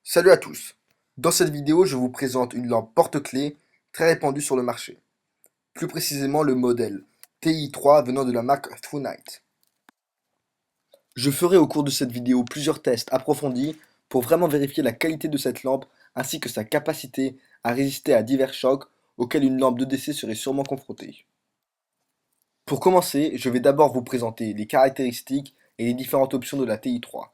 Salut à tous. Dans cette vidéo, je vous présente une lampe porte-clés très répandue sur le marché. Plus précisément le modèle TI3 venant de la marque TrueNight. Je ferai au cours de cette vidéo plusieurs tests approfondis pour vraiment vérifier la qualité de cette lampe ainsi que sa capacité à résister à divers chocs auxquels une lampe 2DC serait sûrement confrontée. Pour commencer, je vais d'abord vous présenter les caractéristiques et les différentes options de la TI3.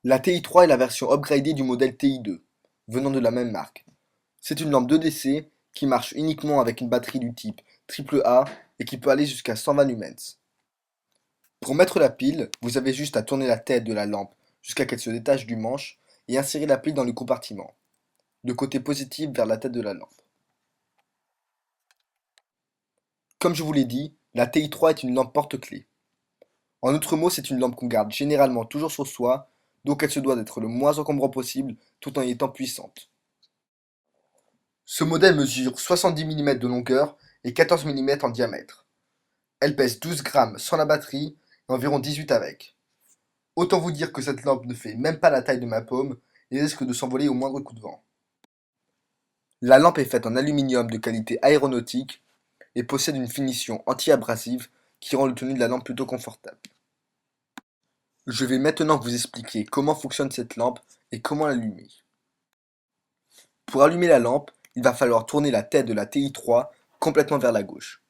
La TI3 est la version upgradée du modèle TI2, venant de la même marque. C'est une lampe 2DC qui marche uniquement avec une batterie du type AAA et qui peut aller jusqu'à 120 lumens. Pour mettre la pile, vous avez juste à tourner la tête de la lampe jusqu'à qu'elle se détache du manche et insérer la pile dans le compartiment, de côté positif vers la tête de la lampe. Comme je vous l'ai dit, la TI3 est une lampe porte-clés. En autre mot, c'est une lampe qu'on garde généralement toujours sur soi, donc elle se doit d'être le moins encombrant possible tout en étant puissante. Ce modèle mesure 70 mm de longueur et 14 mm en diamètre. Elle pèse 12 grammes sans la batterie et environ 18 avec. Autant vous dire que cette lampe ne fait même pas la taille de ma paume et risque de s'envoler au moindre coup de vent. La lampe est faite en aluminium de qualité aéronautique et possède une finition anti-abrasive qui rend le tenue de la lampe plutôt confortable. Je vais maintenant vous expliquer comment fonctionne cette lampe et comment l'allumer. Pour allumer la lampe, il va falloir tourner la tête de la TI3 complètement vers la gauche.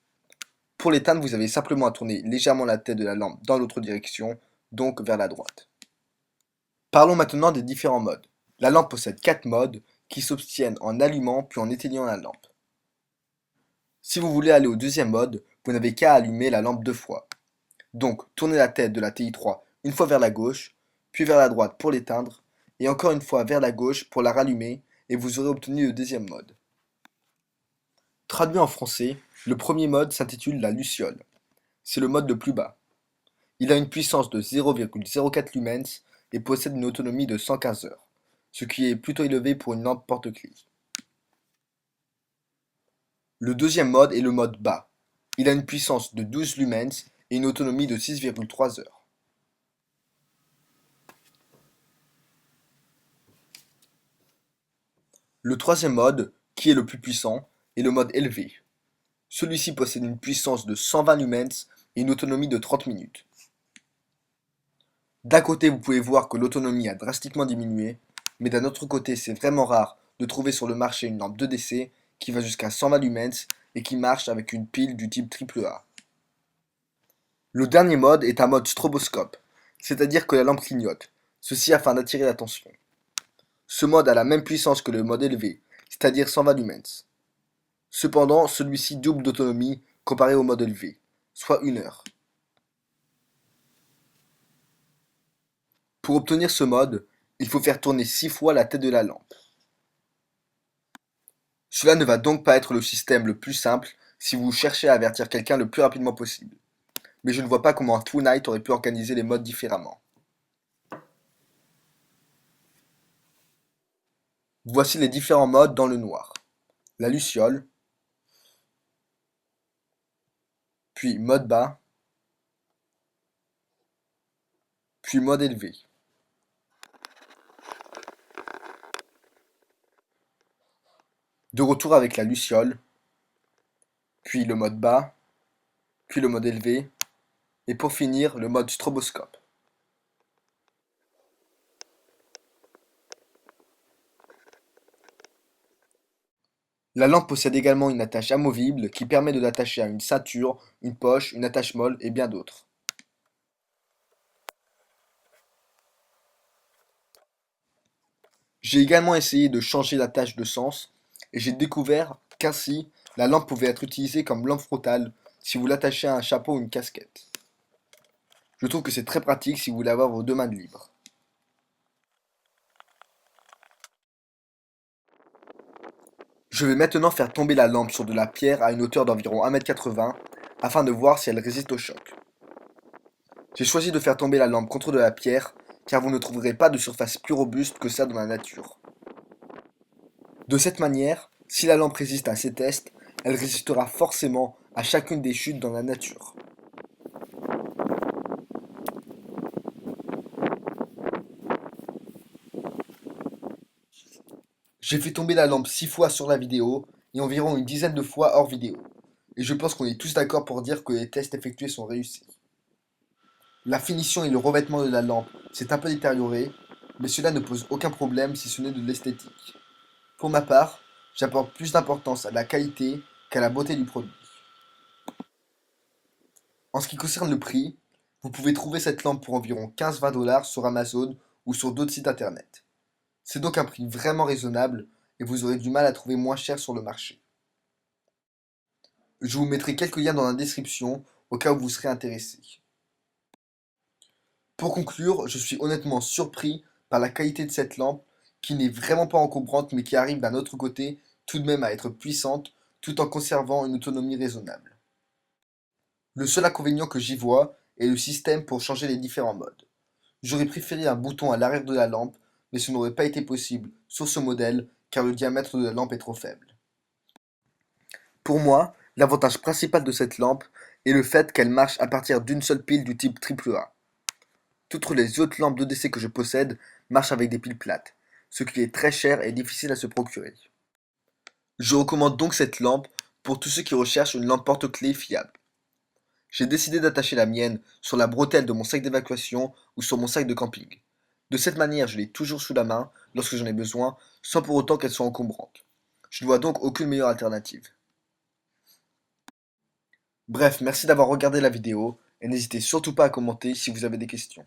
Pour l'éteindre, vous avez simplement à tourner légèrement la tête de la lampe dans l'autre direction, donc vers la droite. Parlons maintenant des différents modes. La lampe possède 4 modes qui s'obtiennent en allumant puis en éteignant la lampe. Si vous voulez aller au deuxième mode, vous n'avez qu'à allumer la lampe deux fois. Donc, tournez la tête de la TI3 une fois vers la gauche, puis vers la droite pour l'éteindre, et encore une fois vers la gauche pour la rallumer, et vous aurez obtenu le deuxième mode. Traduit en français, le premier mode s'intitule la luciole. C'est le mode le plus bas. Il a une puissance de 0,04 lumens et possède une autonomie de 115 heures, ce qui est plutôt élevé pour une lampe porte-clés. Le deuxième mode est le mode bas. Il a une puissance de 12 lumens et une autonomie de 6,3 heures. Le troisième mode, qui est le plus puissant, est le mode élevé. Celui-ci possède une puissance de 120 lumens et une autonomie de 30 minutes. D'un côté, vous pouvez voir que l'autonomie a drastiquement diminué, mais d'un autre côté, c'est vraiment rare de trouver sur le marché une lampe 2DC qui va jusqu'à 120 lumens et qui marche avec une pile du type AAA. Le dernier mode est un mode stroboscope, c'est-à-dire que la lampe clignote, ceci afin d'attirer l'attention. Ce mode a la même puissance que le mode élevé, c'est-à-dire 120 lumens. Cependant, celui-ci double d'autonomie comparé au mode élevé, soit 1 heure. Pour obtenir ce mode, il faut faire tourner 6 fois la tête de la lampe. Cela ne va donc pas être le système le plus simple si vous cherchez à avertir quelqu'un le plus rapidement possible. Mais je ne vois pas comment un TrueNight aurait pu organiser les modes différemment. Voici les différents modes dans le noir. La luciole, puis mode bas, puis mode élevé. De retour avec la luciole, puis le mode bas, puis le mode élevé, et pour finir le mode stroboscope. La lampe possède également une attache amovible qui permet de l'attacher à une ceinture, une poche, une attache molle et bien d'autres. J'ai également essayé de changer l'attache de sens et j'ai découvert qu'ainsi la lampe pouvait être utilisée comme lampe frontale si vous l'attachez à un chapeau ou une casquette. Je trouve que c'est très pratique si vous voulez avoir vos deux mains libres. Je vais maintenant faire tomber la lampe sur de la pierre à une hauteur d'environ 1,80 m afin de voir si elle résiste au choc. J'ai choisi de faire tomber la lampe contre de la pierre car vous ne trouverez pas de surface plus robuste que ça dans la nature. De cette manière, si la lampe résiste à ces tests, elle résistera forcément à chacune des chutes dans la nature. J'ai fait tomber la lampe 6 fois sur la vidéo et environ une dizaine de fois hors vidéo. Et je pense qu'on est tous d'accord pour dire que les tests effectués sont réussis. La finition et le revêtement de la lampe s'est un peu détérioré, mais cela ne pose aucun problème si ce n'est de l'esthétique. Pour ma part, j'apporte plus d'importance à la qualité qu'à la beauté du produit. En ce qui concerne le prix, vous pouvez trouver cette lampe pour environ 15-20 $ sur Amazon ou sur d'autres sites internet. C'est donc un prix vraiment raisonnable et vous aurez du mal à trouver moins cher sur le marché. Je vous mettrai quelques liens dans la description au cas où vous serez intéressé. Pour conclure, je suis honnêtement surpris par la qualité de cette lampe qui n'est vraiment pas encombrante mais qui arrive d'un autre côté tout de même à être puissante tout en conservant une autonomie raisonnable. Le seul inconvénient que j'y vois est le système pour changer les différents modes. J'aurais préféré un bouton à l'arrière de la lampe, mais ce n'aurait pas été possible sur ce modèle car le diamètre de la lampe est trop faible. Pour moi, l'avantage principal de cette lampe est le fait qu'elle marche à partir d'une seule pile du type AAA. Toutes les autres lampes 2DC que je possède marchent avec des piles plates, ce qui est très cher et difficile à se procurer. Je recommande donc cette lampe pour tous ceux qui recherchent une lampe porte-clés fiable. J'ai décidé d'attacher la mienne sur la bretelle de mon sac d'évacuation ou sur mon sac de camping. De cette manière, je l'ai toujours sous la main lorsque j'en ai besoin, sans pour autant qu'elle soit encombrante. Je ne vois donc aucune meilleure alternative. Bref, merci d'avoir regardé la vidéo et n'hésitez surtout pas à commenter si vous avez des questions.